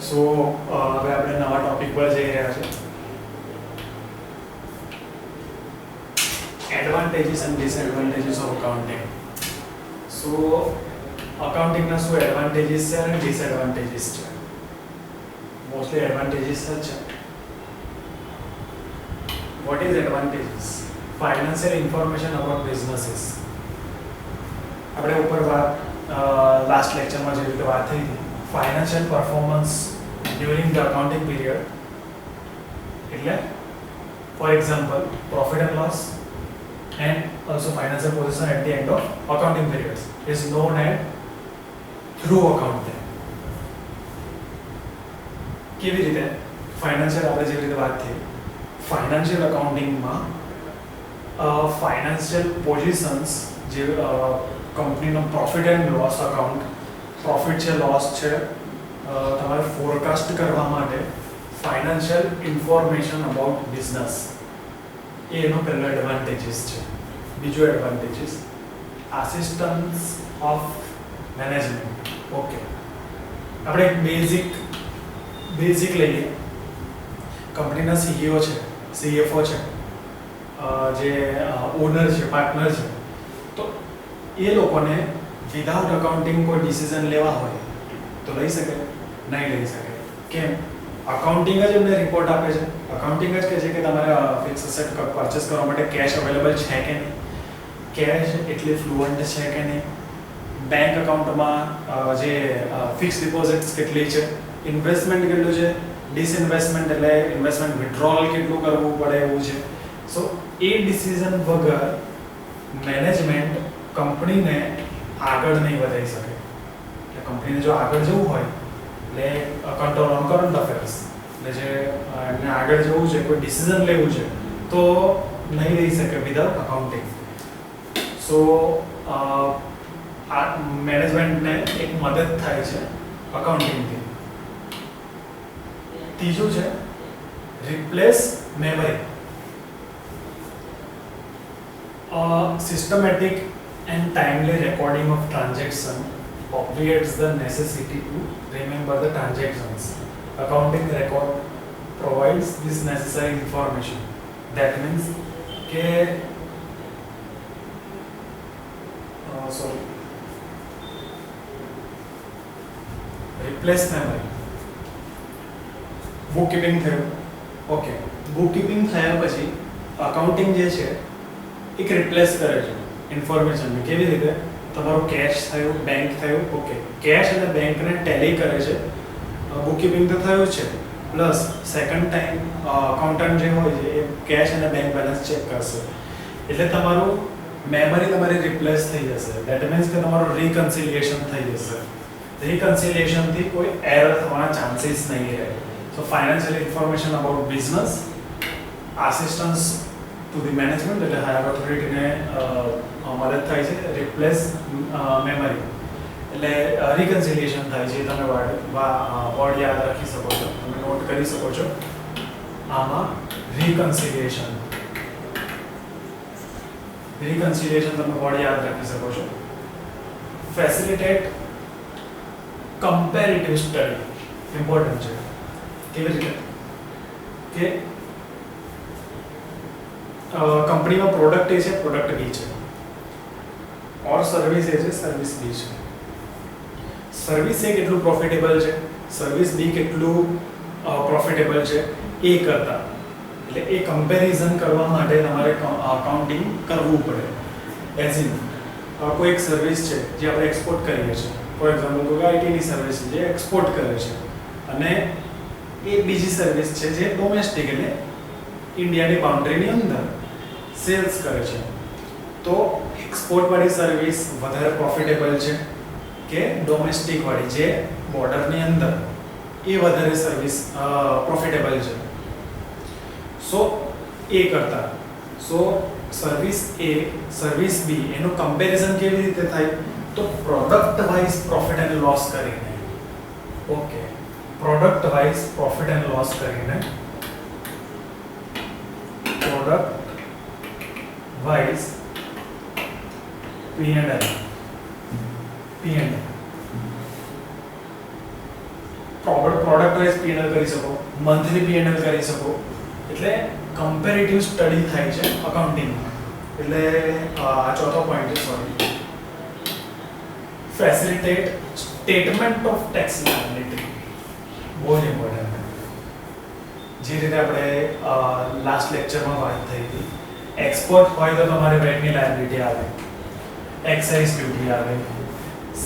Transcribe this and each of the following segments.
સો હવે આપણે નવા ટોપિક પર જઈ રહ્યા છે. Advantages and disadvantages of accounting. So અકાઉન્ટિંગના શું એડવાન્ટેજીસ છે અને ડિસએડવાન્ટેજીસ છે? મોસ્ટલી એડવાન્ટેજીસ જ છે. What is advantages? Financial information about businesses. આપણે ઉપર લાસ્ટ લેક્ચરમાં જે રીતે વાત થઈ હતી, financial performance during the accounting period, એટલે for example profit and loss and also financial position at the end of accounting periods is known as through accounting. કેવી રીતે? ફાઇનાન્શિયલ, આપણે જેવી રીતે વાત થઈ, ફાઇનાન્શિયલ અકાઉન્ટિંગમાં ફાઇનાન્શિયલ પોઝિશન્સ જે કંપનીનો profit and loss account, profit છે, લોસ છે, તમારે ફોરકાસ્ટ કરવા માટે ફાઇનાન્શિયલ ઇન્ફોર્મેશન અબાઉટ બિઝનેસ, એ એનો પહેલો એડવાન્ટેજીસ છે. બીજો advantages assistance of management. Okay, આપણે એક બેઝિક લઈએ. કંપનીના સીઈઓ છે, સીએફઓ છે, જે ઓનર છે, પાર્ટનર છે, તો એ લોકોને વિધાઉટ અકાઉન્ટિંગ કોઈ ડિસિઝન લેવા હોય તો લઈ શકે? નહીં લઈ શકે. કેમ? અકાઉન્ટિંગ જ એમને રિપોર્ટ આપે છે. અકાઉન્ટિંગ જ કહે છે કે તમારે ફિક્સ એસેટ પરચેસ કરવા માટે કેશ અવેલેબલ છે કે નહીં, કેશ એટલી ફ્લુઅન્ટ છે કે નહીં, બેંક અકાઉન્ટમાં જે ફિક્સ ડિપોઝિટ્સ કેટલી છે, ઇન્વેસ્ટમેન્ટ કેટલું છે, ડિસઇન્વેસ્ટમેન્ટ એટલે ઇન્વેસ્ટમેન્ટ વિથડ્રોલ કેટલું કરવું પડે એવું છે. સો એ ડિસિઝન વગર મેનેજમેન્ટ કંપનીને આગળ નહીં વધારી શકે. એટલે કંપનીને જો આગળ જવું હોય એટલે કંટ્રોલ ઓન કરંટ અફેર્સ, એટલે જે એમને આગળ જવું છે, કોઈ ડિસિઝન લેવું છે, તો નહીં લઈ શકે વિધાઉટ અકાઉન્ટિંગ. સો આ મેનેજમેન્ટને એક મદદ થાય છે અકાઉન્ટિંગથી. ત્રીજું છે replace memory. Systematic and timely recording of transaction obviates the necessity to remember the transactions. Accounting record provides this necessary information. That means ke replace memory. bookkeeping થયું. ઓકે, bookkeeping થયા પછી અકાઉન્ટિંગ જે છે એક રિપ્લેસ કરે છે information. કેવી રીતે? તમારું કેશ થયું, બેંક થયું, ઓકે, કેશ અને બેંકને ટેલી કરે છે. બુકકીપિંગ તો થયું છે, પ્લસ સેકન્ડ ટાઈમ અકાઉન્ટન્ટ જે હોય છે એ કેશ અને બેંક બેલેન્સ ચેક કરશે. એટલે તમારું મેમરી તમારી રિપ્લેસ થઈ જશે. દેટ મીન્સ કે તમારું રિકન્સિલિએશન થઈ જશે. રિકન્સિલિએશનથી કોઈ એરર થવાના ચાન્સીસ નહીં રહે. So financial information about business, assistance to the management એટલે હાયર ઓથોરિટીને મદદ થાય છે. રિપ્લેસ મેમરી એટલે રિકન્સિલિએશન થાય છે. તમે વર્ડ યાદ રાખી શકો છો, તમે નોટ કરી શકો છો. આમાં રિકન્સિલિએશન તમે વર્ડ યાદ રાખી શકો છો. Facilitate comparative study. ઇમ્પોર્ટન્ટ છે. કેવી રીતે? કે કંપનીમાં પ્રોડક્ટ એ છે, પ્રોડક્ટ બી છે, ઓર સર્વિસ એ છે, સર્વિસ બી છે. સર્વિસ એ કેટલું પ્રોફિટેબલ છે, સર્વિસ બી કેટલું પ્રોફિટેબલ છે, એ કરતા એટલે એ કમ્પેરિઝન કરવા માટે તમારે અકાઉન્ટિંગ કરવું પડે. એઝ ઇન કોઈ એક સર્વિસ છે જે આપણે એક્સપોર્ટ કરીએ છીએ, ફોર એક્ઝામ્પલ કોઈ આઈટીની સર્વિસ છે જે એક્સપોર્ટ કરે છે, અને એ બીજી સર્વિસ છે જે ડોમેસ્ટિક એટલે ઇન્ડિયાની બાઉન્ડ્રીની અંદર સેલ્સ કરે છે. તો એક્સપોર્ટ વાળી સર્વિસ વધારે પ્રોફિટેબલ છે કે ડોમેસ્ટિક વાળી જે બોર્ડરની અંદર, એ વધારે સર્વિસ પ્રોફિટેબલ છે. સો એ કરતા સર્વિસ એ, સર્વિસ બી, એનું કમ્પેરિઝન કેવી રીતે થાય? તો product wise profit and loss કરીને. Okay, product wise profit and loss કરીને, product wise P&L product product wise P&L કરી શકો, મંથલી P&L કરી શકો. એટલે કમ્પેરેટિવ સ્ટડી થાય છે અકાઉન્ટિંગમાં. એટલે આ ચોથો પોઈન્ટ છે, sorry, facilitate statement of tax liability. બહુ જ ઇમ્પોર્ટન્ટ. જે રીતે આપણે લાસ્ટ લેક્ચરમાં વાત થઈ હતી, એક્સપોર્ટ હોય તો તમારે વેટની લાયબિલિટી આવે, એક્સાઇઝ ડ્યુટી આવે,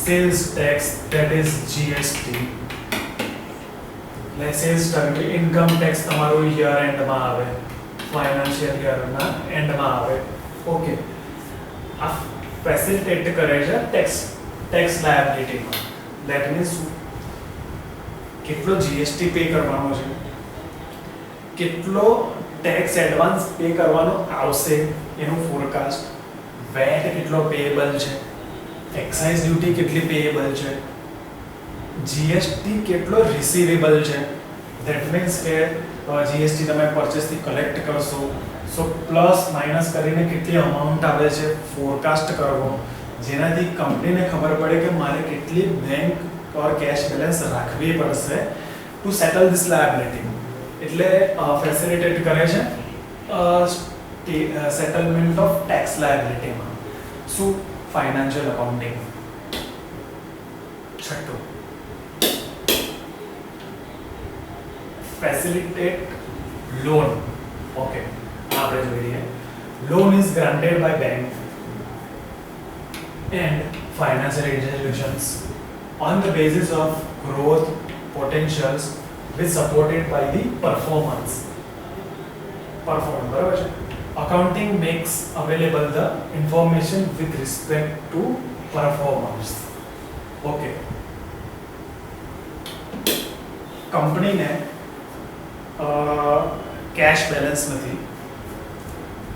sales tax that is GST, એટલે સેલ્સ ટેક્સ, ઇન્કમ ટેક્સ તમારું યર એન્ડમાં આવે, ફાઇનાન્શિયલ યરના એન્ડમાં આવે. ઓકે, આ ફેસિલિટેટ કરે છે ટેક્સ લાયબિલિટીમાં. ધેટ મીન્સ કેટલો GST પે કરવાનો છે, કેટલો ટેક્સ એડવાન્સ પે કરવાનો આવશે એનું ફોરકાસ્ટ, વેટ કેટલો પેએબલ છે, એક્સાઇઝ ડ્યુટી કેટલી પેએબલ છે, GST કેટલો રિસીવેબલ છે. ધેટ મીન્સ કે GST તમે પરચેસથી કલેક્ટ કરશો, સો પ્લસ માઇનસ કરીને કેટલી અમાઉન્ટ આવે છે ફોરકાસ્ટ કરવો, જેનાથી કંપનીને ખબર પડે કે મારે કેટલી બેંક ઓર કેશ બેલેન્સ રાખવી પડશે ટુ સેટલ ધીસ લાયબિલિટી. એટલે ફેસિલિટેટ કરે છે સેટલમેન્ટ ઓફ ટેક્સ લાયબિલિટીમાં. શું? Financial accounting. છઠ્ઠું, ફેસિલિટેટ લોન. ઓકે, આપણે જોઈએ. Loan is granted by bank and financial institutions on the basis of growth potentials which supported by the performance. બરાબર છે. Accounting makes available the information with respect to performance. Okay. કંપનીને cache balance નથી,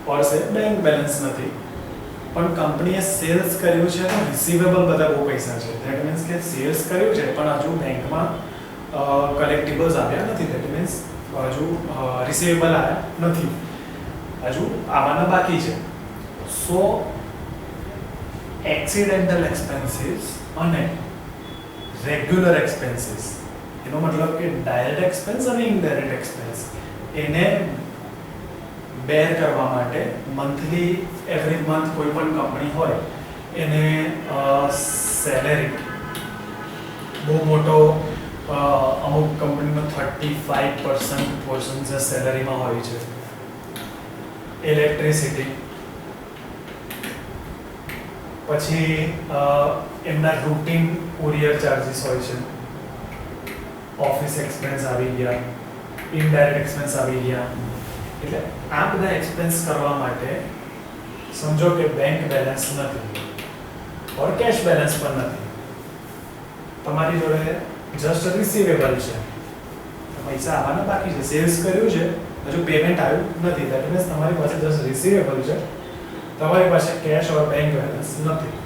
ઓર સે bank balance નથી, પણ કંપનીએ cells કર્યું છે તો રિસીવેબલ બધા બહુ પૈસા છે. ધેટ મીન્સ કે સેલ્સ કર્યું છે પણ હજુ બેંકમાં કલેક્ટિબલ્સ આવ્યા નથી. ધેટ મીન્સ હજુ રિસીવેબલ આવ્યા નથી, હજુ આવવાના બાકી છે. સો એક્સિડેન્ટલ એક્સપેન્સીસ અને રેગ્યુલર એક્સપેન્સીસ, એનો મતલબ કે ડાયરેક્ટ એક્સપેન્સ અને ઇનડાયરેક્ટ એક્સપેન્સ, એને બેર કરવા માટે મંથલી એવરી મંથ કોઈ પણ કંપની હોય એને સેલેરી બહુ મોટો, અમુક કંપનીનો 35% પોર્શન જે સેલરીમાં હોય છે, ઇલેક્ટ્રિસિટી, પછી એમના રૂટીન કુરિયર ચાર્જીસ હોય છે, ઓફિસ એક્સપેન્સ આવી ગયા, ઇનડાયરેક્ટ એક્સપેન્સ આવી ગયા. એટલે આ બધા એક્સપેન્સ કરવા માટે સમજો કે બેંક બેલેન્સ નથી ઓર કેશ બેલેન્સ પણ નથી, તમારી જોડે જસ્ટ રિસીવેબલ છે, પૈસા આવવાના બાકી છે, સેલ્સ કર્યું છે, હજુ પેમેન્ટ આવ્યું નથી. ધેટ મીન્સ તમારી પાસે જસ્ટ રિસીવેબલ છે, તમારી પાસે કેશ ઓર બેંક બેલેન્સ નથી.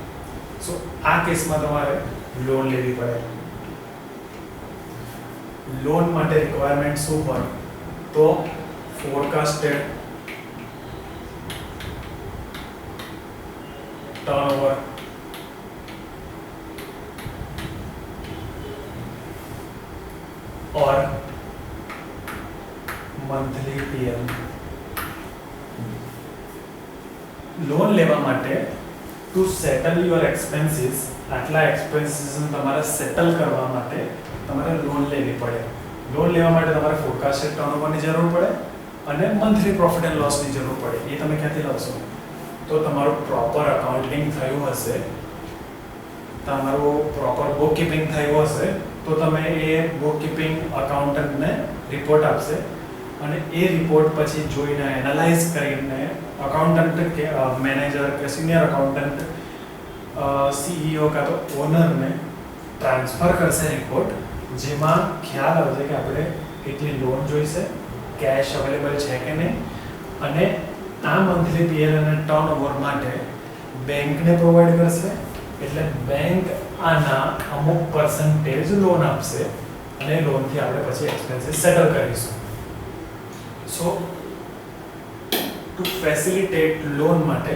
સો આ કેસમાં તમારે લોન લેવી પડે. લોન માટે રિક્વાયરમેન્ટ શું હોય તો forecasted turnover, or monthly P&L. Loan લેવા માટે ટુ સેટલ યોર એક્સપેન્સીસ, આટલા એક્સપેન્સીસને તમારે સેટલ કરવા માટે તમારે લોન લેવી પડે. લોન લેવા માટે તમારે ફોરકાસ્ટેડ ટર્નઓવરની જરૂર પડે અને મંથલી પ્રોફિટ એન્ડ લોસની જરૂર પડે. એ તમે ક્યાંથી લાવશો? તો તમારું પ્રોપર અકાઉન્ટિંગ થયું હશે, તમારું પ્રોપર બુક કીપિંગ થયું હશે, તો તમે એ બુક કીપિંગ અકાઉન્ટન્ટને રિપોર્ટ આપશે અને એ રિપોર્ટ પછી જોઈને એનાલાઇઝ કરીને અકાઉન્ટન્ટ કે મેનેજર કે સિનિયર અકાઉન્ટન્ટ CEO કાં તો ઓનરને ટ્રાન્સફર કરશે રિપોર્ટ, જેમાં ખ્યાલ આવશે કે આપણે કેટલી લોન જોઈશે, કેશ અવેલેબલ છે કે નહીં, અને આ મંથલી P&L અને ટર્નઓવર માટે બેંકને પ્રોવાઈડ કરશે. એટલે બેંક આના અમુક પર્સન્ટેજ લોન આપશે અને લોનથી આપણે પછી એક્સપેન્સીસ સેટલ કરીશું. સો ટુ ફેસિલિટેટ લોન માટે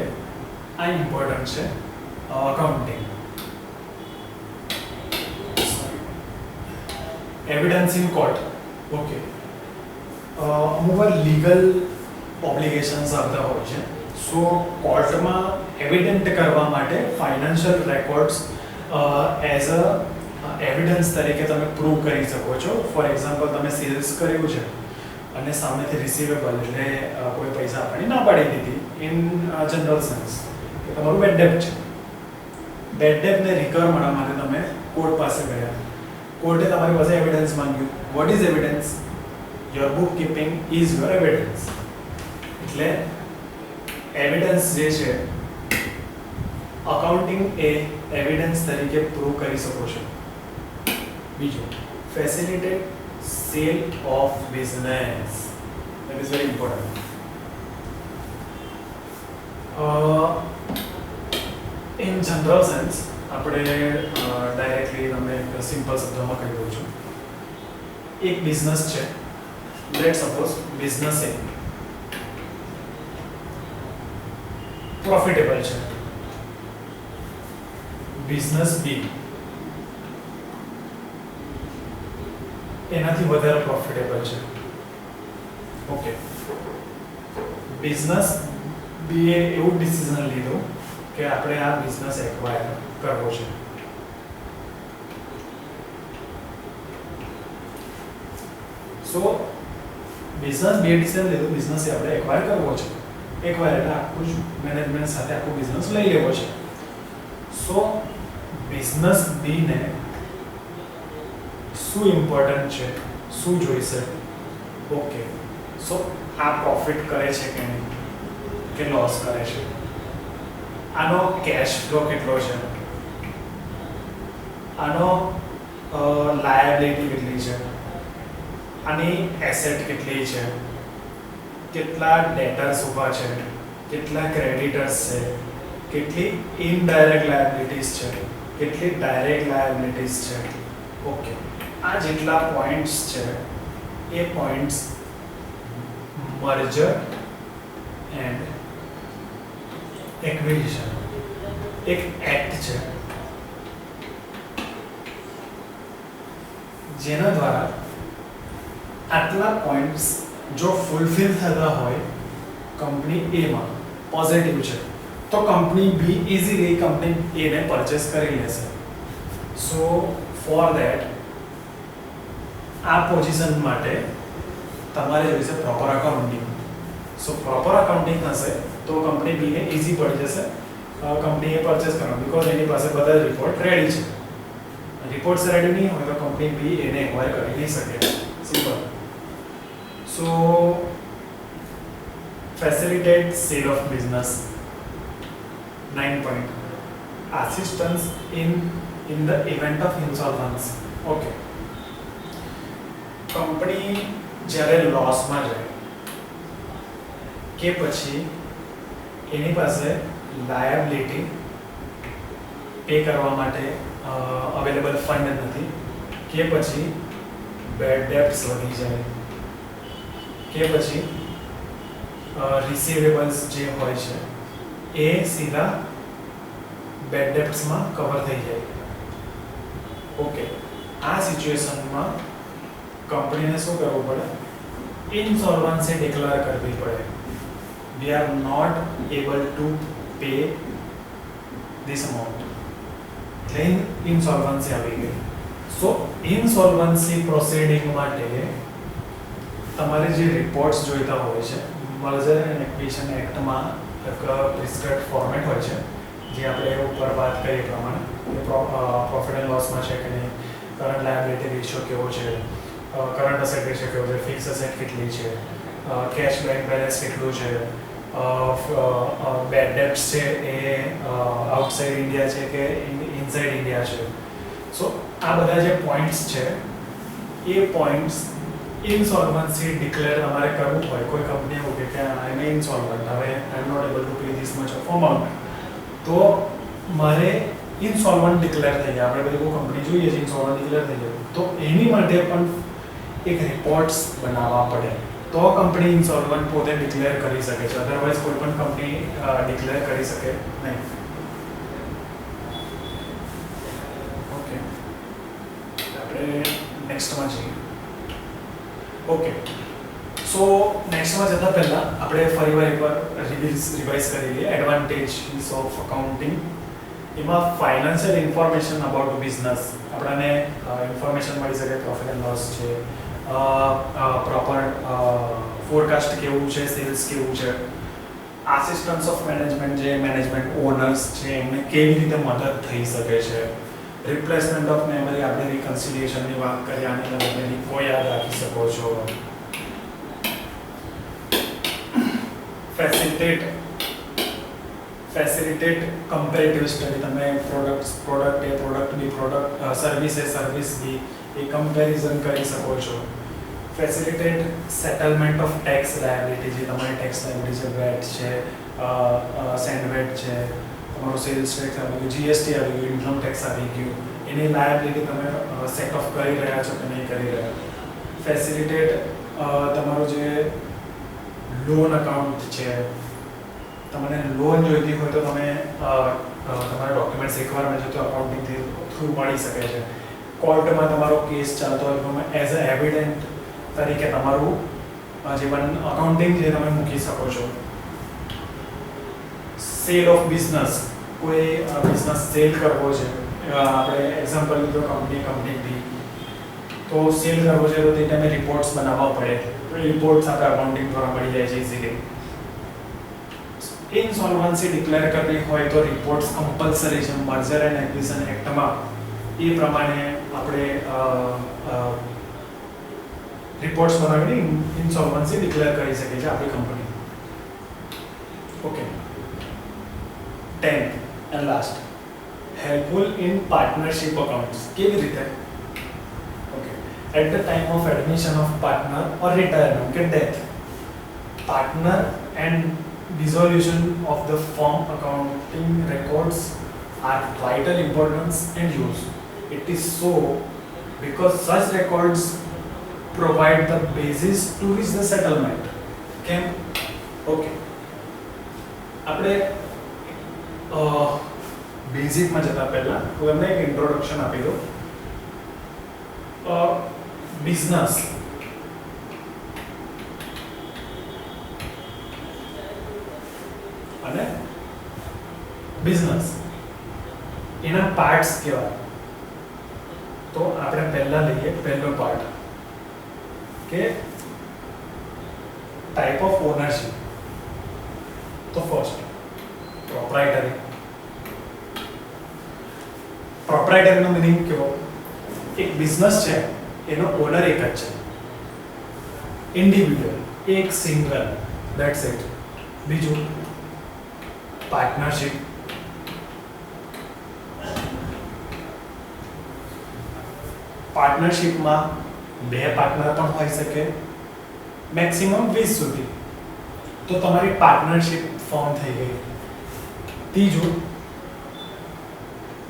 આ ઇમ્પોર્ટન્ટ છે accounting. Evidence in court. Okay, અમુક વાર લીગલ ઓબ્લિગેશન્સ આવતા હોય છે. સો કોર્ટમાં એવિડન્ટ કરવા માટે financial records as a evidence તરીકે તમે પ્રૂવ કરી શકો છો. ફોર એક્ઝામ્પલ, તમે સેલ્સ કર્યું છે અને સામેથી રિસીવેબલ એટલે કોઈ પૈસા આપવાની ના પાડી દીધી ઇન જનરલ સેન્સ કે તમારું બેડ ડેટ છે. બેડ ડેટને રિકવર કરવા માટે તમે કોર્ટ પાસે ગયા. કોર્ટે તમારી પાસે એવિડન્સ માંગ્યું. What is evidence? Your book keeping is your evidence. એટલે એવિડન્સ જે છે, અકાઉન્ટિંગ એ એવિડન્સ તરીકે પ્રૂવ કરી શકો છો. બીજું, facilitate cell of business. That is very important. In general sense આપણે ડાયરેક્ટલી તમને એક સિમ્પલ શબ્દમાં કહી દઉં છું. એક બિઝનેસ છે, લેટ સપોઝ બિઝનેસ એ પ્રોફિટેબલ છે. બિઝનેસ બી એનાથી વધારે પ્રોફિટેબલ છે. ઓકે, બિઝનેસ બી એ એવું ડિસિઝન લીધું કે આપણે આ બિઝનેસ એક્વાયર કરવો છે. સો બિઝનેસ બી એ ડિસિઝન લીધું, બિઝનેસ એ આપણે એક્વાયર કરવો છે. એક્વાયર એટલે આખું જ મેનેજમેન્ટ સાથે આખું બિઝનેસ લઈ લેવો છે. સો બિઝનેસ બી ને શું ઇમ્પોર્ટન્ટ છે, શું જોઈશે? ઓકે, સો આ પ્રોફિટ કરે છે કે નહીં, કે લોસ કરે છે, આનો કેશ ફ્લો કેટલો છે, આનો લાયબિલિટી કેટલી છે, આની એસેટ કેટલી છે, કેટલા ડેટર્સ ઊભા છે, કેટલા ક્રેડિટર્સ છે, કેટલી ઇનડાયરેક્ટ લાયબિલિટીઝ છે, કેટલી ડાયરેક્ટ લાયબિલિટીઝ છે. ઓકે, આ જેટલા પોઈન્ટ્સ છે એ પોઈન્ટ્સ મર્જર એન્ડ એક્વિઝિશન એક એક્ટ છે જેના દ્વારા આટલા પોઈન્ટ્સ જો ફૂલફિલ થતા હોય કંપની એ માં પોઝિટિવ છે તો કંપની બી ઇઝીલી કંપની એ ને પરચેસ કરી લેશે. સો ફોર ધેટ આ પોઝિશન માટે તમારે જોઈશે પ્રોપર અકાઉન્ટિંગ. સો પ્રોપર અકાઉન્ટિંગ હશે તો કંપની બી ને ઇઝી પડી જશે કંપનીએ પરચેસ કરવાનું, બીકોઝ એની પાસે બધા રિપોર્ટ રેડી છે. રિપોર્ટ્સ રેડી નહીં હોય તો કંપની બી એને એક્વાયર કરી નહીં શકે. Simple. So facilitate sale of business. 9 point. Assistance in the event of insolvency. Okay. Company જ્યારે લોસમાં જાય કે પછી એની પાસે લાયબિલિટી પે કરવા માટે અવેલેબલ ફંડ નથી, કે પછી બેડ ડેબ્ટ્સ વધી જાય, કે પછી રિસીવેબલ્સ જે હોય છે એ સીધા બેડ ડેબ્ટ્સમાં કવર થઈ જાય. ઓકે, આ સિચ્યુએશનમાં કંપનીને શું કરવું પડે? ઇન્સોલ્વન્સી ડિક્લેર કરવી પડે. We are not able to pay this amount. એટલે ઇન્સોલ્વન્સી આવી ગઈ. સો ઇન્સોલ્વન્સી પ્રોસિડિંગ માટે તમારે જે રિપોર્ટ્સ જોઈતા હોય છે, મર્જર એન્ડ એક્વિઝિશન એક્ટમાં એક પ્રિસ્ક્રાઇબ્ડ ફોર્મેટ હોય છે જે આપણે ઉપર વાત કરીએ પ્રમાણે કે પ્રોફિટ એન્ડ લોસમાં છે કે નહીં, કરંટ લાયબિલિટી રેશિયો કેવો છે, કરંટ અસેટ રેશિયો કેવો છે, ફિક્સ અસેટ કેટલી છે, કેશ બેંક બેલેન્સ કેટલું છે, બેડ ડેબ્ટ્સ છે એ આઉટસાઇડ ઇન્ડિયા છે કે ઇનસાઇડ ઇન્ડિયા છે. સો આ બધા જે પોઈન્ટ્સ છે એ પોઈન્ટ્સ ઇન્સોલ્વન્સી ડિક્લેર તમારે કરવું હોય. કોઈ કંપની એવું કે આઈ એમ ઇન્સોલ્વન્ટ, હવે I am not able to pay this much of amount, તો મારે ઇન્સોલ્વન્ટ ડિક્લેર થઈ જાય. આપણે બધી કોઈ કંપની જોઈએ છે ઇન્સોલ્વન્ટ ડિક્લેર થઈ જાય તો એની માટે પણ એક રિપોર્ટ્સ બનાવવા પડે તો કંપની ઇન્સોલ્વન્ટ પોતે ડિક્લેર કરી શકે છે. અધરવાઇઝ કોઈ પણ કંપની ડિક્લેર કરી શકે નહીં. ઓકે, આપણે નેક્સ્ટમાં જઈએ. ઓકે, સો નેક્સ્ટમાં જતાં પહેલાં આપણે ફરીવાર એકવાર રિવાઇઝ કરી લઈએ એડવાન્ટેજીસ ઓફ અકાઉન્ટિંગ. એમાં ફાઇનાન્શિયલ ઇન્ફોર્મેશન અબાઉટ બિઝનેસ, આપણને ઇન્ફોર્મેશન મળી શકે, પ્રોફિટ એન્ડ લોસ છે, પ્રોપર ફોરકાસ્ટ કેવું છે, સેલ્સ કેવું છે, આસિસ્ટન્સ ઓફ મેનેજમેન્ટ જે મેનેજમેન્ટ ઓનર્સ છે એમને કેવી રીતે મદદ થઈ શકે છે, રિપ્લેસમેન્ટ ઓફ મેમરી, આપણે રિકન્સિલિએશનની વાત કરીએ, આની તમે રિપો યાદ રાખી શકો છો, ફેસિલિટેટ કમ્પેરેટિવ સ્ટડી, તમે પ્રોડક્ટ એ પ્રોડક્ટ બી પ્રોડક્ટ, સર્વિસ એ સર્વિસ બી એ કમ્પેરિઝન કરી શકો છો. Facilitate settlement of tax liability, જે તમારી ટેક્સ લાયબિલિટી છે, વેટ છે, સેન્ડ વેટ છે, તમારું સેલ્સ ટેક્સ આવી ગયું, જીએસટી આવી ગયું, ઇન્કમ ટેક્સ આવી ગયું, એની લાયબિલિટી તમે સેટ ઓફ કરી રહ્યા છો કે નહીં કરી રહ્યા. ફેસિલિટેટ તમારું જે લોન અકાઉન્ટ છે, તમને લોન જોઈતી હોય તો તમે તમારા ડોક્યુમેન્ટ્સ રિક્વાયરમેન્ટ છે તો અકાઉન્ટિંગ થ્રુ મળી શકે છે. કોર્ટમાં તમારો કેસ ચાલતો હોય તો તમે એઝ અ એવિડન્ટ તરીકે તમારું જીવન અકાઉન્ટિંગ જે તમે મૂકી શકો છો. સેલ ઓફ બિઝનેસ, કોઈ બિઝનેસ સેલ કરવો છે, આપણે એક્ઝામ્પલ લીધો કંપની બી, તો સેલ કરવો છે તો તે ટાઈમે રિપોર્ટ્સ બનાવવા પડે, તો રિપોર્ટ્સ આપણે અકાઉન્ટિંગ દ્વારા મળી જાય છે ઇઝીલી. ઇનસોલ્વન્સી ડિક્લેર કરવી હોય તો રિપોર્ટ્સ કમ્પલસરી છે, મર્જર એન્ડ એક્વિઝિશન એક્ટમાં એ પ્રમાણે આપણે રિપોર્ટ્સ બનાવીને ઇનસોલ્વન્સી ડિક્લેર કરી શકીએ છીએ આપણી કંપની. Okay, 10th and last, helpful in partnership accounts. કેવી રીતે? Okay, at the time of admission of partner or retirement કે death, partner and dissolution of the firm accounting records are vital importance and use. It is so because such records provide the basis to reach the settlement. કેમ? Okay, આપણે બેઝિકમાં જતા પહેલા હું તમને એક introduction આપી દઉં. બિઝનેસ અને બિઝનેસ એના પાર્ટ્સ કેવા, તો આપણે પહેલા લઈએ પહેલો પાર્ટ કે ટાઈપ ઓફ ઓનરશિપ. તો ફર્સ્ટ પ્રોપ્રાઇટરી. પ્રોપ્રાઇટરીનો મીનિંગ કેવો? એક બિઝનેસ છે એનો ઓનર એક જ છે, ઇન્ડિવિડ્યુઅલ, એક સિંગલ, ધેટ્સ ઇટ. બીજું પાર્ટનરશિપ. પાર્ટનરશિપમાં બે પાર્ટનર પણ હોઈ શકે, મેક્સિમમ 20 સુધી, તો તમારી પાર્ટનરશિપ ફોર્મ થઈ ગઈ. ત્રીજું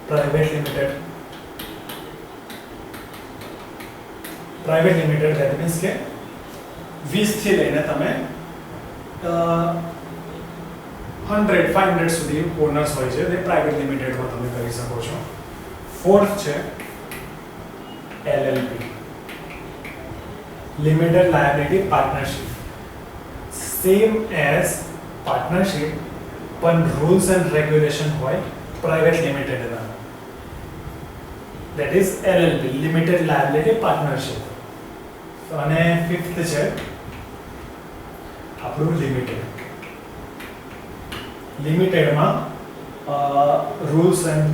private limited. Private limited that means કે 20 થી લઈને તમે 100-500 સુધી ઓનર્સ હોય છે, તે પ્રાઇવેટ લિમિટેડમાં તમે કરી શકો છો. ફોર્થ છે LLP, limited liability partnership. Same as partnership પણ રૂલ્સ એન્ડ રેગ્યુલેશન હોય પ્રાઇવેટ લિમિટેડના, that is LLP, limited liability partnership. અને ફિફ્થ છે આપણું લિમિટેડ. લિમિટેડમાં રૂલ્સ એન્ડ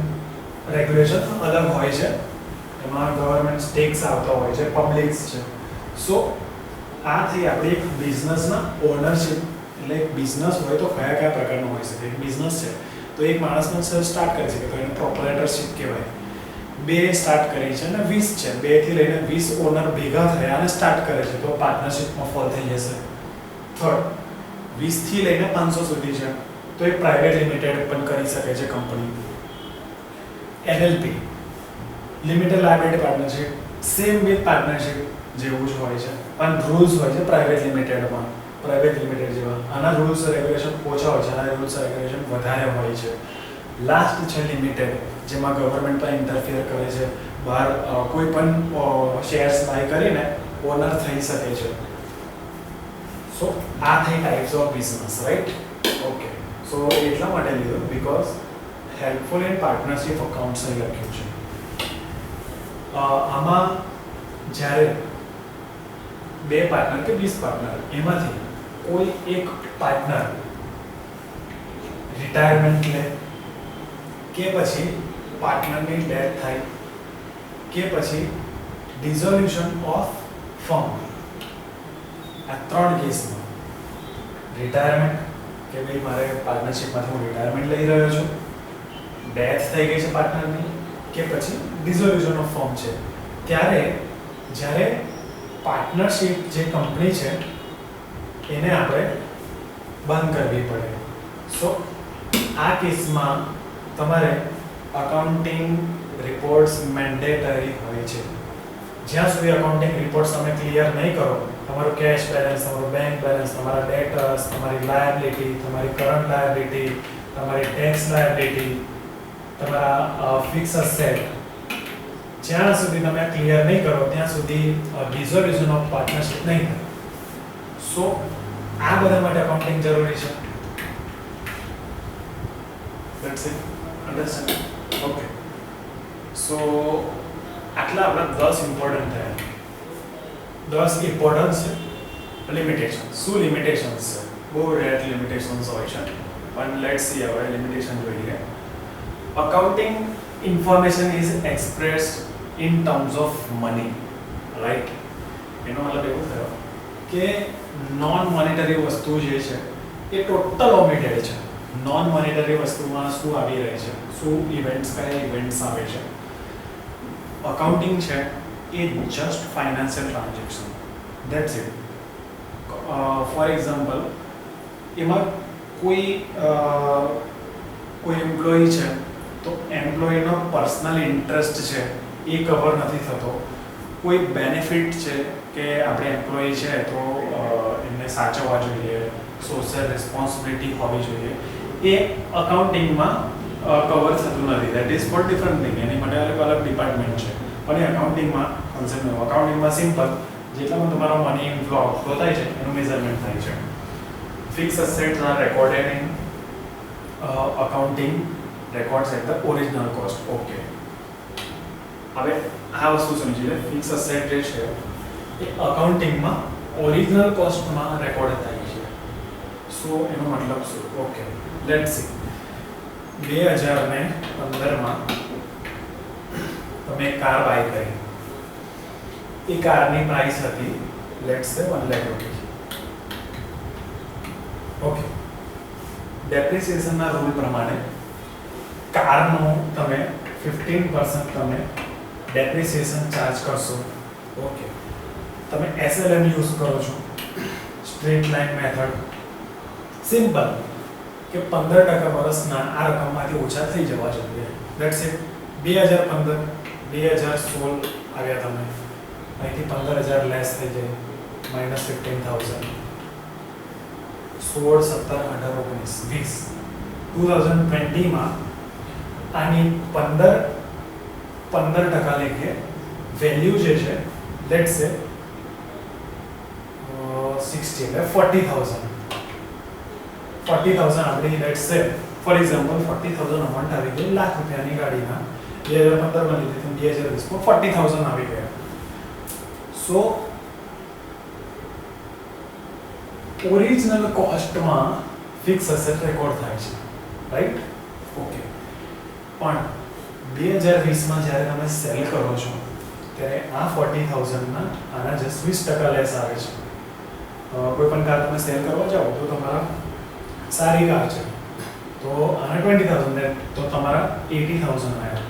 રેગ્યુલેશન અલગ હોય છે, એમાં ગવર્મેન્ટ ટેક્સ આવતા હોય છે, પબ્લિક્સ છે. સો આ થઈ આપણી એક બિઝનેસના ઓનરશિપ. એટલે એક બિઝનેસ હોય તો કયા કયા પ્રકારનો હોઈ શકે? એક બિઝનેસ છે તો એક માણસનો સ્ટાર્ટ કરી શકે તો એને પ્રોપ્રાઇટરશિપ કહેવાય. 2 સ્ટાર્ટ કરી છે અને 20 છે, 2 થી લઈને 20 ઓનર ભેગા થયા અને સ્ટાર્ટ કરે છે તો પાર્ટનરશિપમાં ફોલ થઈ જશે. થર્ડ 20 થી લઈને 500 સુધી છે તો એક પ્રાઇવેટ લિમિટેડ પણ કરી શકે છે company. LLP, limited liability partnership, same with partnership જેવું જ હોય છે પણ રૂલ્સ હોય છે પ્રાઇવેટ લિમિટેડમાં, પ્રાઇવેટ લિમિટેડ જેવા. આના રૂલ્સ રેગ્યુલેશન ઓછા હોય છે, આના રૂલ્સ રેગ્યુલેશન વધારે હોય છે. લાસ્ટ છે લિમિટેડ, જેમાં ગવર્મેન્ટ પણ ઇન્ટરફિયર કરે છે, બહાર કોઈ પણ શેર્સ બાય કરીને ઓનર થઈ શકે છે. સો આ થઈ types of business, right? Okay, so એટલા માટે લીધું because helpful in partnership accounts અહીં લખ્યું છે. આમાં જ્યારે બે પાર્ટનર કે 20 પાર્ટનર એમાંથી કોઈ એક પાર્ટનર રિટાયરમેન્ટ લે કે પછી પાર્ટનરની ડેથ થાય કે પછી ડિઝોલ્યુશન ઓફ ફર્મ, આ ત્રણ કેસમાં રિટાયરમેન્ટ કે ભાઈ મારે પાર્ટનરશિપમાંથી હું રિટાયરમેન્ટ લઈ રહ્યો છું, ડેથ થઈ ગઈ છે પાર્ટનરની, કે પછી ડિઝોલ્યુશન ઓફ ફર્મ છે, ત્યારે જ્યારે પાર્ટનરશિપ જે કંપની છે એને આપણે બંધ કરવી પડે. સો આ કેસમાં તમારે અકાઉન્ટિંગ રિપોર્ટ્સ મેન્ડેટરી હોય છે. જ્યાં સુધી અકાઉન્ટિંગ રિપોર્ટ્સ તમે ક્લિયર નહીં કરો, તમારું કેશ બેલેન્સ, તમારું બેંક બેલેન્સ, તમારા ડેટર્સ, તમારી લાયબિલિટી, તમારી કરંટ લાયબિલિટી, તમારી ટેક્સ લાયબિલિટી, તમારા ફિક્સ એસેટ, જ્યાં સુધી તમે ક્લિયર નહીં કરો ત્યાં સુધી ડિઝોલ્યુશન ઓફ પાર્ટનરશિપ નહીં થાય. સો આ બધા માટે અકાઉન્ટિંગ જરૂરી છે. That's it. Understand? Okay. So આટલા આપણા 10 ઇમ્પોર્ટન્ટ થયા. 10 ઇમ્પોર્ટન્સ છે. લિમિટેશન. શું લિમિટેશન્સ છે? બહુ રેર લિમિટેશન્સ હોય છે. પણ લેટ્સ સી હવે લિમિટેશન જોઈએ. Accounting information is expressed in terms of money, right? એનો મતલબ એવું થયો કે નોન મોનેટરી વસ્તુ જે છે એ ટોટલ ઓમિટેડ છે. નોન મોનેટરી વસ્તુમાં શું આવી રહે છે, શું ઇવેન્ટ્સ, કયા ઇવેન્ટ્સ આવે છે. અકાઉન્ટિંગ છે એ just financial transaction, that's it. For example, એમાં કોઈ એમ્પ્લોયી છે તો એમ્પ્લોયીનો પર્સનલ ઇન્ટરેસ્ટ છે એ કવર નથી થતો. કોઈ બેનિફિટ છે કે આપણે એમ્પ્લોયી છે તો એમને સાચવવા જોઈએ, સોશિયલ રિસ્પોન્સિબિલિટી હોવી જોઈએ, એ અકાઉન્ટિંગમાં કવર થતું નથી. That is for different thing. એની માટે અલગ અલગ ડિપાર્ટમેન્ટ છે. પણ એ અકાઉન્ટિંગમાં કન્સેપ્ટ નહીં. અકાઉન્ટિંગમાં સિમ્પલ, જેટલામાં તમારો મની ઇનફ્લો આઉટફ્લો થાય છે એનું મેઝરમેન્ટ થાય છે. Fix assets are recorded in accounting records at the original cost. Okay, હવે આ વસ્તુ સમજી લે. ફિક્સ એસેટ જે છે એ અકાઉન્ટિંગમાં ઓરિજિનલ કોસ્ટમાં રેકોર્ડ થાય છે. સો એનો મતલબ શું? Okay, let's see. 2015માં તમે કાર બાય કરી. એ કારની પ્રાઇસ હતી લેટ્સ સે 1 લાખ રૂપિયા. ઓકે, ડેપ્રિસિએશનના રૂલ પ્રમાણે કારનો તમે 15% તમે ડેપ્રિસિએશન ચાર્જ કરશો. ઓકે, તમે SLM યુઝ કરો છો, સ્ટ્રેટ લાઇન મેથડ. સિમ્પલ કે 15% વર્ષના આ રકમમાંથી ઓછા થઈ જવા જોઈએ. That's it. 2015 2016 આવ્યા તમે, અહીંથી 15,000 લેસ થઈ જાય, -15,000. 16 17 18 19 20 2020માં આની 15% લેખે વેલ્યુ જે છે લેટ્સ સે 60 એટલે 40,000 આપણી લેટ્સ સે ફોર એક્ઝામ્પલ 40,000 અમાઉન્ટ આવી ગઈ લાખ રૂપિયાની ગાડીના. 2015માં લીધી હતી, 2020માં 40,000 આવી ગયા. સો ઓરિજિનલ કોસ્ટમાં ફિક્સ એસેટ રેકોર્ડ થાય છે, રાઈટ? ઓકે, પણ 2020માં જ્યારે તમે સેલ કરો છો ત્યારે આ 40,000ના આના જસ્ટ 20% લેસ આવે છે. કોઈ પણ કાર તમે સેલ કરવા જાઓ તો તમારા સારી કાર છે તો આના 20,000 તો તમારા 80,000 આવ્યા,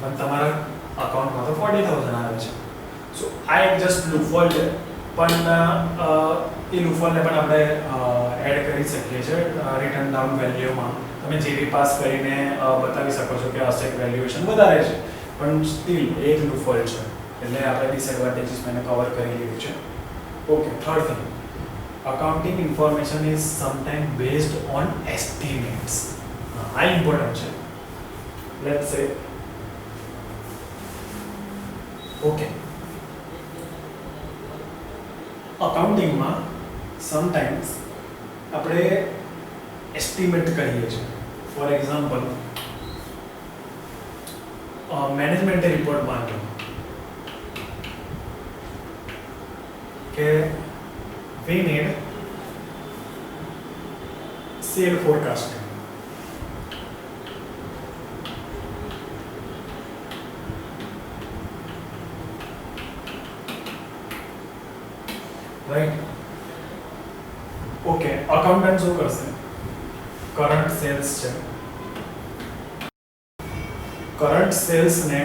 પણ તમારા અકાઉન્ટમાં તો 40,000 આવે છે. સો આ એક જસ્ટ લૂપહોલ છે, પણ એ લૂપહોલને પણ આપણે એડ કરી શકીએ છીએ રિટર્ન ડાઉન વેલ્યુમાં. તમે જીબી પાસ કરીને બતાવી શકો છો કે અસેટ વેલ્યુએશન વધારે છે, પણ સ્ટીલ એ જ લૂપહોલ છે. એટલે આપણે ડિસએડવાન્ટેજીસ મેં કવર કરી લીધું છે. Okay, third thing, accounting information is sometimes based on estimates. આ ઇમ્પોર્ટન્ટ છે. લેટ્સ સે ઓકે, અકાઉન્ટિંગમાં સમટાઈમ્સ આપણે એસ્ટિમેટ કરીએ છીએ. ફોર એક્ઝામ્પલ, મેનેજમેન્ટે રિપોર્ટ માંગ્યો કે we need sale forecasting. Right? Okay, accountant શું કરશે? કરંટ સેલ્સ છે, કરંટ સેલ્સ ને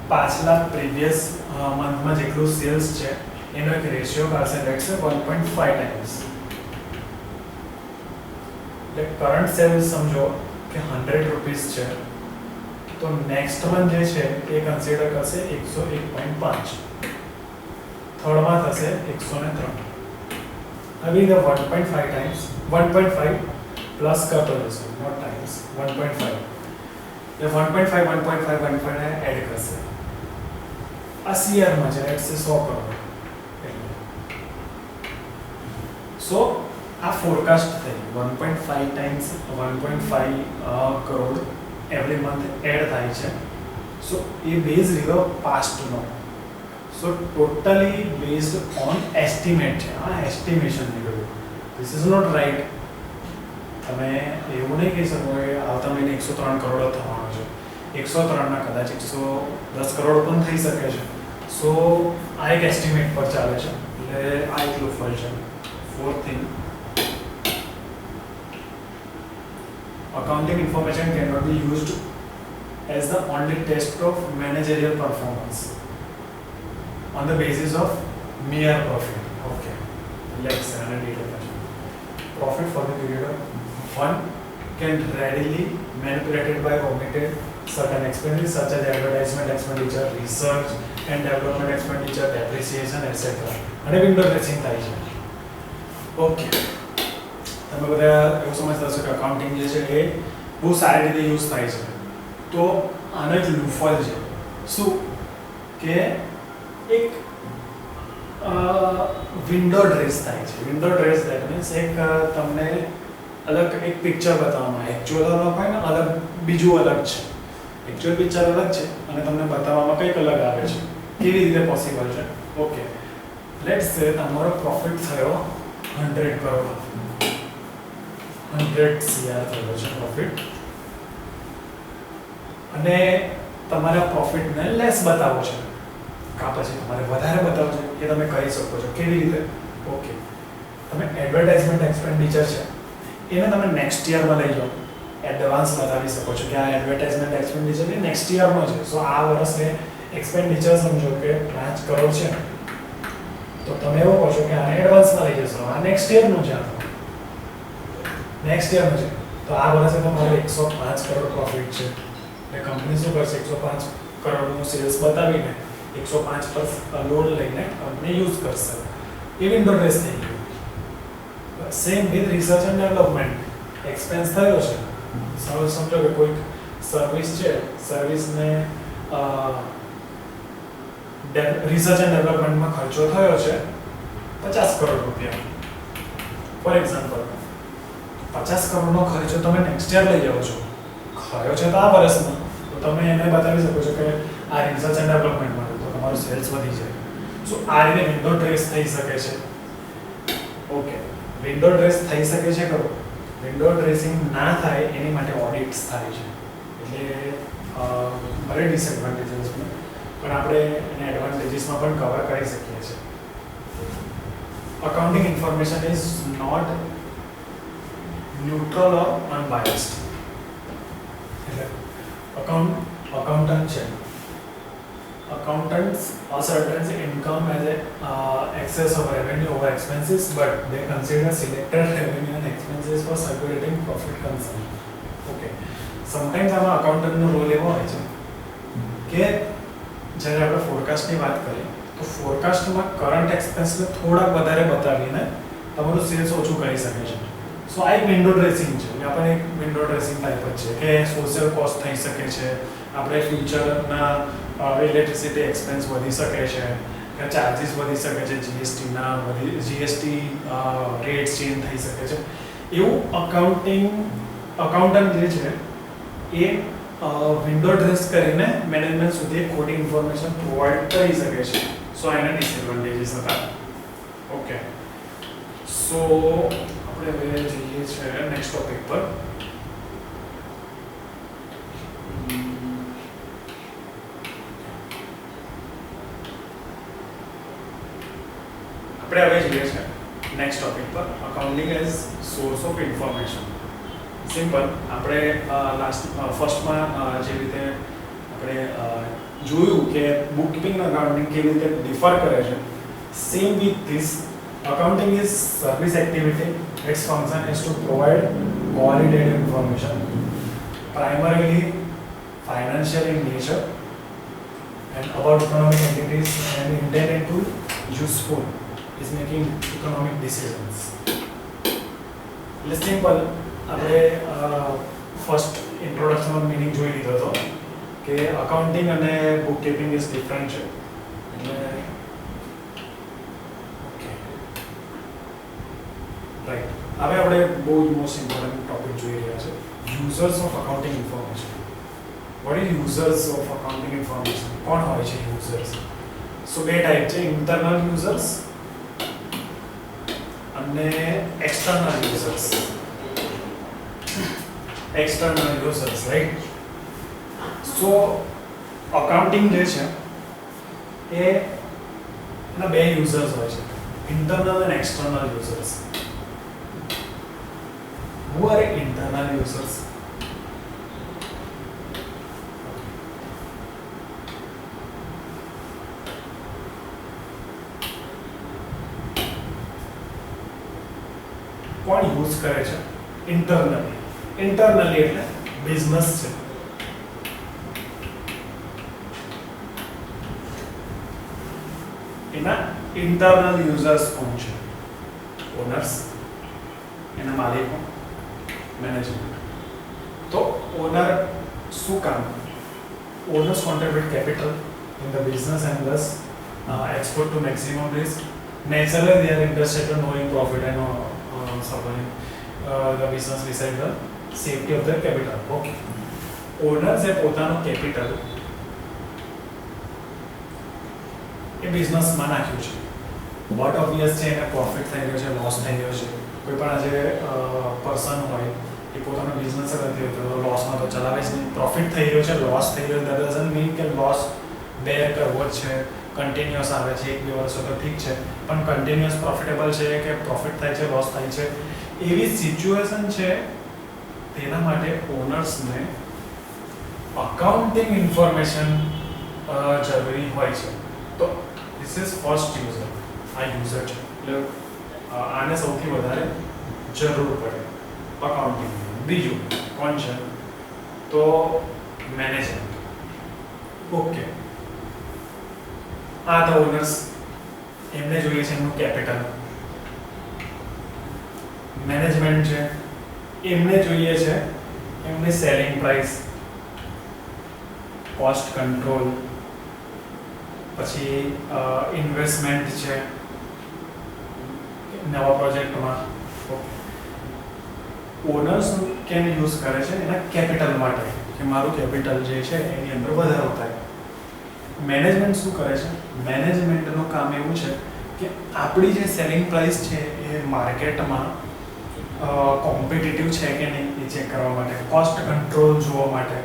પાછલા પ્રીવિયસ મંથમાં જેટલું સેલ્સ છે એનો એક રેશિયો કાઢશે, લેટ્સ સે 1.5 ટાઈમ્સ. એટલે કરંટ સેલ્સ સમજો કે 100 રૂપીસ છે, તો નેક્સ્ટ મંથ જે છે એ કન્સિડર કરશે 101.5, થર્ડમાં થશે 103. હવે ધ 1.5 ટાઈમ્સ 1.5 પ્લસ કરતો જશે, નોટ ટાઈમ્સ 1.5. એટલે 1.5 ને એડ કરશે. આ સીઆરમાં છે, લેટ્સ સે 100 કરોડ. સો આ ફોરકાસ્ટ થઈ 1.5 times 1.5 crore every month add થાય છે. સો એ બેઝ રહ્યો પાસ્ટનો. So totally based on estimate છે. આ એસ્ટિમેશન નીકળ્યું. This is not right. તમે એવું નહીં કહી શકો કે આવતા મહિને 103 કરોડ થવાનો છે. 103 ના કદાચ 110 કરોડ પણ થઈ શકે છે. સો આ એક એસ્ટિમેટ પર ચાલે છે, એટલે આ એટલું ફળ છે. Fourth thing, accounting information cannot be used as the only test of managerial performance on the basis of mere profit. Okay, let's analyze it. Profit for the period of one can readily manipulated by omitted certain expenses such as advertisement expenditure, research and development expenditure, depreciation, etc. અને window dressing થાય છે. Okay, તમે બધા એવું સમજતા હશો કે accounting જે છે એ બહુ સારી રીતે યુઝ થાય છે. તો આનો એક લૂફોલ છે. શું કે એક વિન્ડો ડ્રેસ થાય છે. વિન્ડો ડ્રેસ દેટ મીન્સ એક તમને અલગ એક પિક્ચર બતાવવામાં, એકચ્યુઅલ અલગ હોય ને, અલગ બીજું અલગ છે. એકચ્યુઅલ પિક્ચર અલગ છે અને તમને બતાવવામાં કંઈક અલગ આવે છે. કેવી રીતે પોસિબલ છે? ઓકે, લેટ્સ સે તમારો પ્રોફિટ થયો 100 કરોડ, 100 CR થયો છે પ્રોફિટ, અને તમારે પ્રોફિટને લેસ બતાવવો છે, કાં પછી તમારે વધારે બતાવવો છે, એ તમે કરી શકો છો. કેવી રીતે? ઓકે, તમે એડવર્ટાઇઝમેન્ટ એક્સપેન્ડિચર છે એને તમે નેક્સ્ટ યરમાં લઈ જાઓ, એડવાન્સ બતાવી શકો છો કે આ એડવર્ટાઇઝમેન્ટ એક્સપેન્ડિચર એ નેક્સ્ટ યરનો છે. સો આ વર્ષે એક્સપેન્ડિચર સમજો કે 5 કરોડ છે, તો તમે એવું કહો છો કે આને એડવાન્સમાં લઈ જશો, આ નેક્સ્ટ યરનું છે, નેક્સ્ટ યરનું છે. તો આ વર્ષે તમારે 105 કરોડ પ્રોફિટ છે, એટલે કંપની શું કરશે? 105 કરોડનું સેલ્સ બતાવીને 105 પર લોન લઈને કંપની યુઝ કરશે. એ વિન્ડો ડ્રેસ થઈ ગયું. Same with research and development. Expense થયો છે, સમજો કે કોઈક સર્વિસ છે, સર્વિસને રિસર્ચ એન્ડ ડેવલપમેન્ટમાં ખર્ચો થયો છે 50 કરોડ રૂપિયા. ફોર એક્ઝામ્પલ, 50 કરોડનો ખર્ચો તમે નેક્સ્ટ યર લઈ જાઓ છો, ખર્ચો છે તો આ વર્ષમાં, તો તમે એને બતાવી શકો છો કે આ રિસર્ચ એન્ડ ડેવલપમેન્ટ માટે, તો તમારું સેલ્સ વધી જાય. સો આ રીતે વિન્ડો ડ્રેસ થઈ શકે છે. ઓકે, વિન્ડો ડ્રેસ થઈ શકે છે ખરો. વિન્ડો ડ્રેસિંગ ના થાય એની માટે ઓડિટ્સ થાય છે. એટલે ભલે ડિસએડવાન્ટેજીસ પણ આપણે એને એડવાન્ટેજીસમાં પણ કવર કરી શકીએ છીએ. Accounting information is not neutral or unbiased. એટલે અકાઉન્ટન્ટ છે, accountants ascertain income as a excess of revenue over expenses, but they consider selected revenue and expenses for circulating profit concern. Okay, sometimes આમાં અકાઉન્ટન્ટનો role એવો હોય છે કે જ્યારે આપણે ફોરકાસ્ટની વાત કરીએ તો ફોરકાસ્ટમાં કરંટ એક્સપેન્સને થોડાક વધારે બતાવીને તમારું સેલ્સ ઓછું કરી શકે છે. સો આ એક વિન્ડો ડ્રેસિંગ છે, આપણે એક વિન્ડો ડ્રેસિંગ ટાઈપ જ છે કે સોશિયલ કોસ્ટ થઈ શકે છે, આપણે ફ્યુચરના ઇલેક્ટ્રિસિટી એક્સપેન્સ વધી શકે છે કે ચાર્જીસ વધી શકે છે, જીએસટી રેટ ચેન્જ થઈ શકે છે. એવું અકાઉન્ટન્ટ જે છે એ વિન્ડો ડ્રેસ કરીને મેનેજમેન્ટ સુધી ખોટી ઇન્ફોર્મેશન પ્રોવાઈડ કરી શકે છે. સો એના ડિસએડવાન્ટેજીસ હતા. ઓકે, સો આપણે હવે જઈએ છે નેક્સ્ટ ટોપિક પર. આપણે હવે જઈએ છે નેક્સ્ટ ટોપિક પર, accounting as source of information. Simple, આપણે ફર્સ્ટમાં જે રીતે આપણે જોયું કે બુક કીપિંગ અકાઉન્ટિંગ કેવી રીતે ડિફર કરે છે, same with this accounting is service activity. Its function is to provide qualitative information, primarily financial in nature and about economic entities, and intended to useful is making economic decisions. Let's simple. આપણે first ઇન્ટ્રોડક્શનનો meaning જોઈ લીધો હતો કે accounting અને book keeping is different છે. એટલે right, હવે આપણે બહુ મોસ્ટ ઇમ્પોર્ટન્ટ ટોપિક જોઈ રહ્યા છે, users of accounting information. What is users of accounting information? કોણ હોય છે યુઝર્સ? સો બે ટાઈપ છે, ઇન્ટરનલ યુઝર્સ અને external users. External users, right. So accounting જે છે એના બે યુઝર્સ હોય છે, ઇન્ટરનલ અને external users. Who are internal users? કોણ યુઝ કરે છે ઇન્ટરનલી? ઇન્ટરનલી એટલે બિઝનેસ છે. એના ઇન્ટરનલ યુઝર્સ કોણ છે? ઓનર્સ, એના માલિકો, મેનેજમેન્ટ. તો ઓનર શું કામ? Owners contribute capital in the business and thus export to maximum risk. Naturally, they are interested in knowing profit and supplying the business beside the safety of their capital. Okay. Owners એ પોતાનું capital એ બિઝનેસમાં નાખ્યું છે. Vote obvious છે, એને profit થઈ ગયો છે, loss થઈ ગયો છે. કોઈ પણ આજે પર્સન હોય એ પોતાનો બિઝનેસ નથી હોતો, લોસમાં તો ચલાવે જ નહીં. પ્રોફિટ થઈ રહ્યો છે, લોસ થઈ રહ્યો, દેટ ડઝન્ટ મીન કે લોસ બેર કરવો જ છે, કન્ટિન્યુઅસ આવે છે 1-2 વર્ષો તો ઠીક છે, પણ કન્ટિન્યુઅસ પ્રોફિટેબલ છે કે પ્રોફિટ થાય છે, લોસ થાય છે, એવી સિચ્યુએશન છે, તેના માટે ઓનર્સને અકાઉન્ટિંગ ઇન્ફોર્મેશન જરૂરી હોય છે. તો ધીસ ઇઝ ફર્સ્ટ યુઝર. આ યુઝર છે એટલે આને સૌથી વધારે જરૂર પડે અકાઉન્ટિંગ. બીજું કોણ છે? તો મેનેજમેન્ટ. ઓકે, આ ધ ઓનર્સ, એમને જોઈએ છે એમનું કેપિટલ. મેનેજમેન્ટ છે, એમને જોઈએ છે એમની સેલિંગ પ્રાઇસ, કોસ્ટ કંટ્રોલ, પછી ઇન્વેસ્ટમેન્ટ છે નવા પ્રોજેક્ટમાં. ઓનર્સ કેમ યુઝ કરે છે? એના કેપિટલ માટે, કે મારું કેપિટલ જે છે એની અંદર વધારો થાય. મેનેજમેન્ટ શું કરે છે? મેનેજમેન્ટનું કામ એવું છે કે આપણી જે સેલિંગ પ્રાઇસ છે એ માર્કેટમાં કોમ્પિટિટિવ છે કે નહીં એ ચેક કરવા માટે, કોસ્ટ કંટ્રોલ જોવા માટે,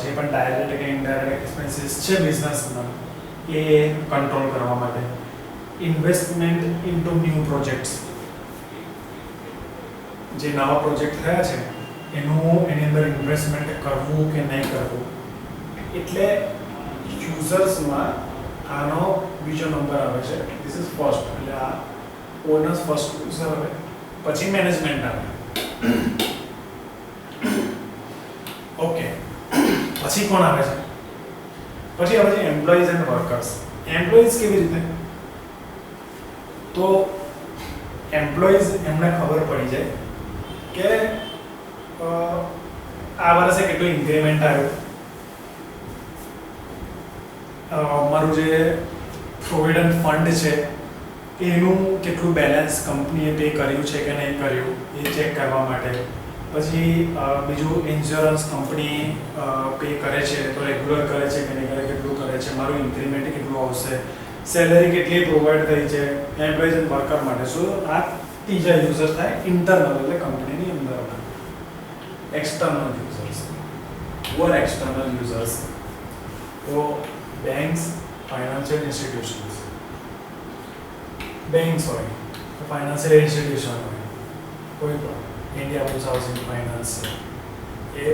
જે પણ ડાયરેક્ટ કે ઇનડાયરેક્ટ એક્સપેન્સીસ છે બિઝનેસમાં એ કંટ્રોલ કરવા માટે, ઇન્વેસ્ટમેન્ટ ઇન્ટુ ન્યૂ પ્રોજેક્ટ્સ, જે નવા પ્રોજેક્ટ થયા છે એની અંદર ઇન્વેસ્ટમેન્ટ કરવું કે નહીં કરવું. એટલે યુઝર્સમાં આનો બીજો નંબર આવે છે. This is first. એટલે આ ઓનર્સ ફર્સ્ટ યુઝર આવે, પછી મેનેજમેન્ટ આવે. ઓકે, પછી કોણ આવે છે? પછી આવે છે એમ્પ્લોઈઝ એન્ડ વર્કર્સ. એમ્પ્લોઈઝ કેવી રીતે? તો એમ્પ્લોઈઝ એમને ખબર પડી જાય કે આ વર્ષે કેટલું ઇન્ક્રીમેન્ટ આવ્યું, મારું જે પ્રોવિડન્ટ ફંડ છે એનું કેટલું બેલેન્સ કંપનીએ પે કર્યું છે કે નહીં કર્યું એ ચેક કરવા માટે. પછી બીજું ઇન્સ્યોરન્સ કંપની પે કરે છે તો રેગ્યુલર કરે છે કે નહીં કરે, કેટલું કરે છે, મારું ઇન્ક્રીમેન્ટ કેટલું આવશે, સેલરી કેટલી પ્રોવાઈડ થઈ છે એમ્પ્લોઈઝ એન્ડ વર્કર માટે. સો આ ત્રીજા યુઝર થાય ઇન્ટરનલ એટલે કંપનીની અંદરના. External users, where external users તો બેંક્સ, ફાઇનાન્શિયલ ઇન્સ્ટિટ્યુશન્સ. બેંક્સ હોય તો ફાઇનાન્શિયલ ઇન્સ્ટિટ્યુશન હોય, કોઈ પણ ઇન્ડિયા બુલ્સ હાઉસિંગ ફાઇનાન્સ એ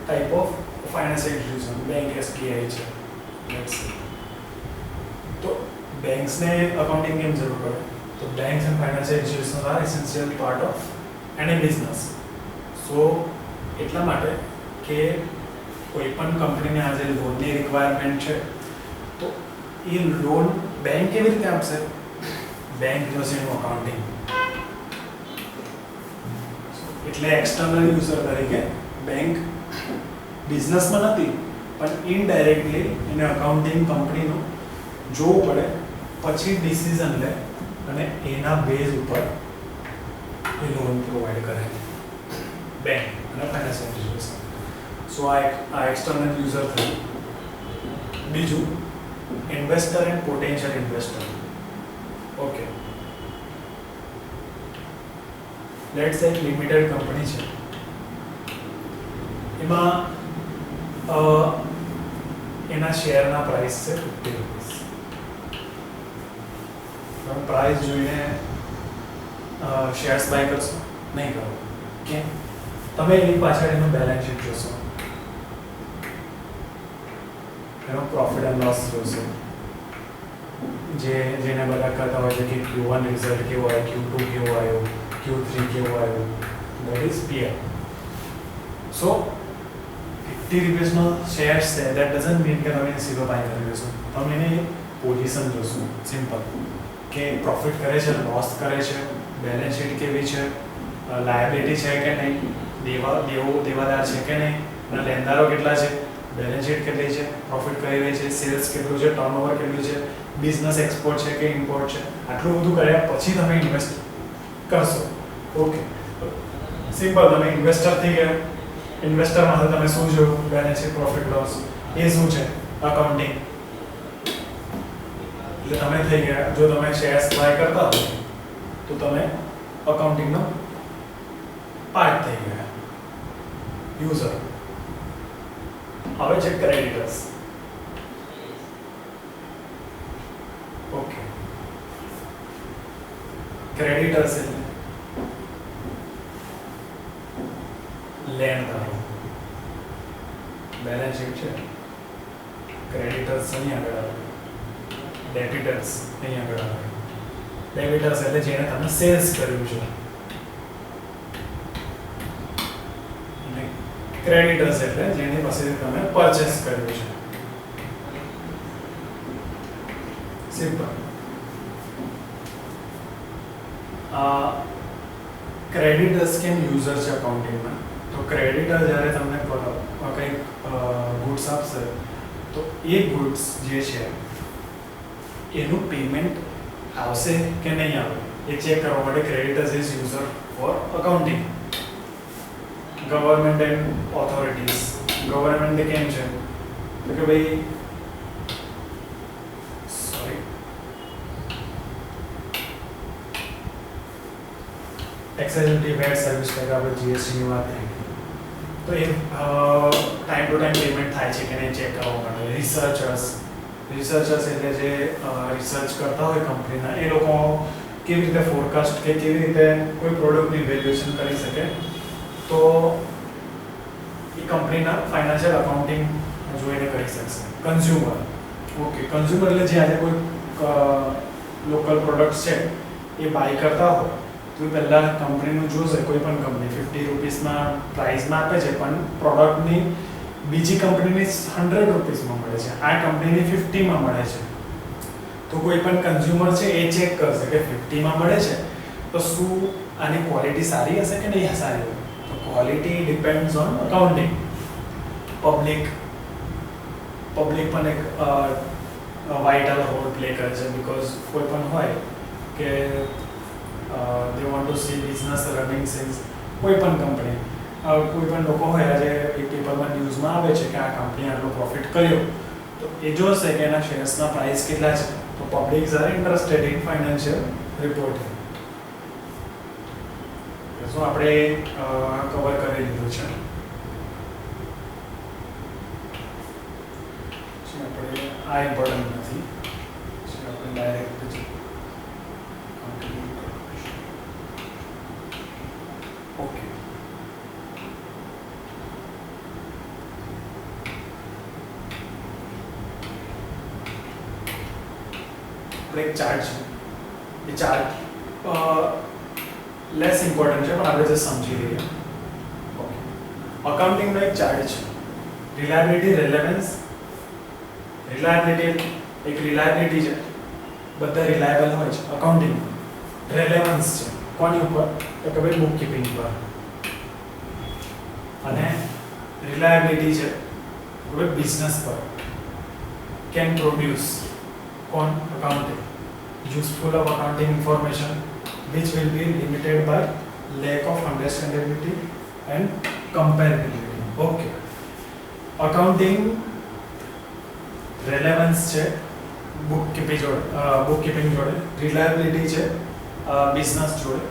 type of financial institution. Bank SBI છે. તો બેંક્સને અકાઉન્ટિંગ કેમ જરૂર પડે? તો banks and financial institutions are essential part of any business. So એટલા માટે કે કોઈ પણ કંપનીને આજે લોનની રિક્વાયરમેન્ટ છે તો એ લોન બેંક કેવી રીતે આપશે? બેંક જોશે એનું અકાઉન્ટિંગ. એટલે એક્સટર્નલ યુઝર તરીકે બેંક બિઝનેસમાં નથી પણ ઇનડાયરેક્ટલી એને અકાઉન્ટિંગ કંપનીનું જોવું પડે, પછી ડિસિઝન લે અને એના બેઝ ઉપર એ લોન પ્રોવાઈડ કરે બેંક અને ફાઇનાન્શિયલ ઇન્સ્ટિટ્યુશન. સો આ એક્સટર્નલ યુઝર થયું. બીજું investor and potential investor. Okay, let's સે એક લિમિટેડ કંપની છે, એમાં એના શેરના પ્રાઇસ છે 50 રૂપીસ. તમે પ્રાઇસ જોઈને શેર્સ બાય કરશો? નહીં કરો. કેમ? તમે એની પાછળ એનું બેલેન્સ શીટ જોશો, એનો પ્રોફિટ એન્ડ લોસ જોશો, જેને બધા કહેતા હોય છે કે Q1 રિઝલ્ટ કેવો આવ્યો, Q2 કેવો આવ્યો, Q3 કેવો આવ્યો, દેટ ઇઝ પીએલ. સો 50 રૂપીસનો શેર્સ છે, દેટ ડઝન્ટ મીન કે તમે સીધો બાય કરી લેશો. તમે એની પોઝિશન જોશો, સિમ્પલ, કે પ્રોફિટ કરે છે, લોસ કરે છે, બેલેન્સ શીટ કેવી છે, લાયબિલિટી છે કે નહીં, દેવાદાર છે કે નહીં, અને લેણદારો કેટલા છે, બેલેન્સ શીટ કેટલી છે, પ્રોફિટ કઈ રહી છે, સેલ્સ કેટલું છે, ટર્નઓવર કેટલું છે, બિઝનેસ એક્સપોર્ટ છે કે ઇમ્પોર્ટ છે. આટલું બધું કર્યા પછી તમે ઇન્વેસ્ટ કરશો. Okay, simple. તમે ઇન્વેસ્ટર થઈ ગયા. ઇન્વેસ્ટરમાં તમે શું જોયું? Balance sheet, profit loss. એ શું છે? અકાઉન્ટિંગ. એટલે તમે થઈ ગયા. જો તમે શેર્સ બાય કરતા હો તો તમે અકાઉન્ટિંગનો પાર્ટ થઈ ગયા, યુઝર. હવે છે ક્રેડિટર્સ. ઓકે, ક્રેડિટર્સ એટલે લેણદારો. બેલેન્સ શીટ છે, ક્રેડિટર્સ અહીં આગળ આવે, ડેબિટર્સ અહીં આગળ આવે. ડેબિટર્સ એટલે જેને તમે સેલ્સ કર્યું છે, અને ક્રેડિટર્સ એટલે જેની પાસેથી તમે પરચેસ કર્યું છે. સિમ્પલ. ક્રેડિટર્સ કેમ યુઝર છે અકાઉન્ટિંગમાં? તો ક્રેડિટર જ્યારે તમને કંઈક ગુડ્સ આપશે તો એ ગુડ્સ જે છે એનું પેમેન્ટ આવશે કે નહીં આવે એ ચેક કરવા માટે creditors is user for accounting. Government and authorities. Government કેમ છે તો કે ભાઈ excise duty, VAT, service tax, આપણે જીએસટીની વાત કરી તો એ ટાઈમ ટુ ટાઈમ પેમેન્ટ થાય છે કે નહીં ચેક કરવા માટે. રિસર્ચર્સ એટલે જે રિસર્ચ કરતા હોય કંપનીના, એ લોકો કેવી રીતે ફોરકાસ્ટ કે કેવી રીતે કોઈ પ્રોડક્ટની વેલ્યુએશન કરી શકે તો એ કંપનીના ફાઇનાન્શિયલ અકાઉન્ટિંગ જોઈને કરી શકશે. કન્ઝ્યુમર. ઓકે, કન્ઝ્યુમર એટલે જે આજે કોઈ લોકલ પ્રોડક્ટ્સ છે એ બાય કરતા હોય તો પહેલાં કંપનીનું જોશે. કોઈ પણ કંપની 50 રૂપીસમાં પ્રાઇસમાં આપે છે પણ પ્રોડક્ટની બીજી કંપનીની 100 રૂપીસમાં મળે છે, આ કંપનીની 50માં મળે છે. તો કોઈ પણ કન્ઝ્યુમર છે એ ચેક કરશે કે 50માં મળે છે તો શું આની ક્વોલિટી સારી હશે કે નહીં સારી હોય. તો quality depends on accounting. Public public પણ એક વાઇટલ રોલ પ્લે કરે છે બીકોઝ કોઈ પણ હોય કે they want to C business running since કોઈ પણ કંપની કોઈ પણ લોકો હોય આજે એક પેપરમાં ન્યૂઝમાં આવે છે કે આ કંપની આટલો પ્રોફિટ કર્યો તો એ જોશે કે એના શેર્સના પ્રાઇસ કેટલા છે તો public are interested in financial reporting. So આપણે કવર કરી લીધું છે. આપણે આ ઇમ્પોર્ટન્ટ નથી આપણે ડાયરેક્ટ ઓકે. એક ચાર્ટ છે એ ચાર્ટ લેસ ઇમ્પોર્ટન્ટ છે પણ આપણે જે સમજી લઈએ. ઓકે, અકાઉન્ટિંગનો એક ચાર્ટ છે રિલાયબિલિટી રેલેવન્સ. રિલાયબિલિટી એક રિલાયબિલિટી છે બધા રિલાયબલ હોય છે અકાઉન્ટિંગ. રેલેવન્સ છે કોની ઉપર તો કે ભાઈ બુક કીપિંગ પર. અને રિલાયબિલિટી છે હવે બિઝનેસ પર. Can produce on accounting useful of accounting information which will be limited by lack of understandability and comparability. Okay, accounting relevance છે bookkeeping જોડે, reliability છે business જોડે,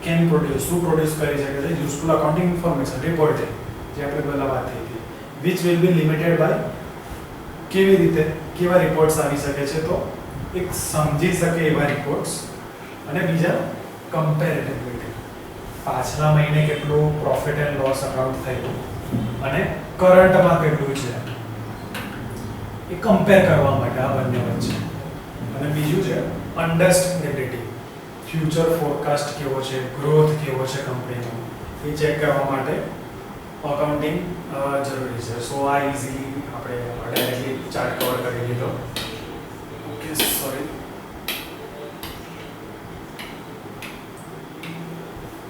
can produce શું પ્રોડ્યુસ કરી શકે છે useful accounting information reporting જે આપણે પહેલા વાત થઈ હતી which will be limited by કેવી રીતે કેવા રિપોર્ટ્સ આવી શકે છે તો એક સમજી શકે એવા રિપોર્ટ્સ અને બીજા કમ્પેરેટિવિટી પાછલા મહિને કેટલું પ્રોફિટ એન્ડ લોસ અકાઉન્ટ થયું અને કરંટમાં કેટલું છે એ કમ્પેર કરવા માટે આ બંને વચ્ચે. અને બીજું છે અન્ડરસ્ટેન્ડેબિલિટી ફ્યુચર ફોરકાસ્ટ કેવો છે ગ્રોથ કેવો છે કંપનીનો એ ચેક કરવા માટે અકાઉન્ટિંગ જરૂરી છે. સો આ ઇઝીલી આપણે ડાયરેક્ટલી ચાર્ટ કવર કરી લીધો. Okay, sorry.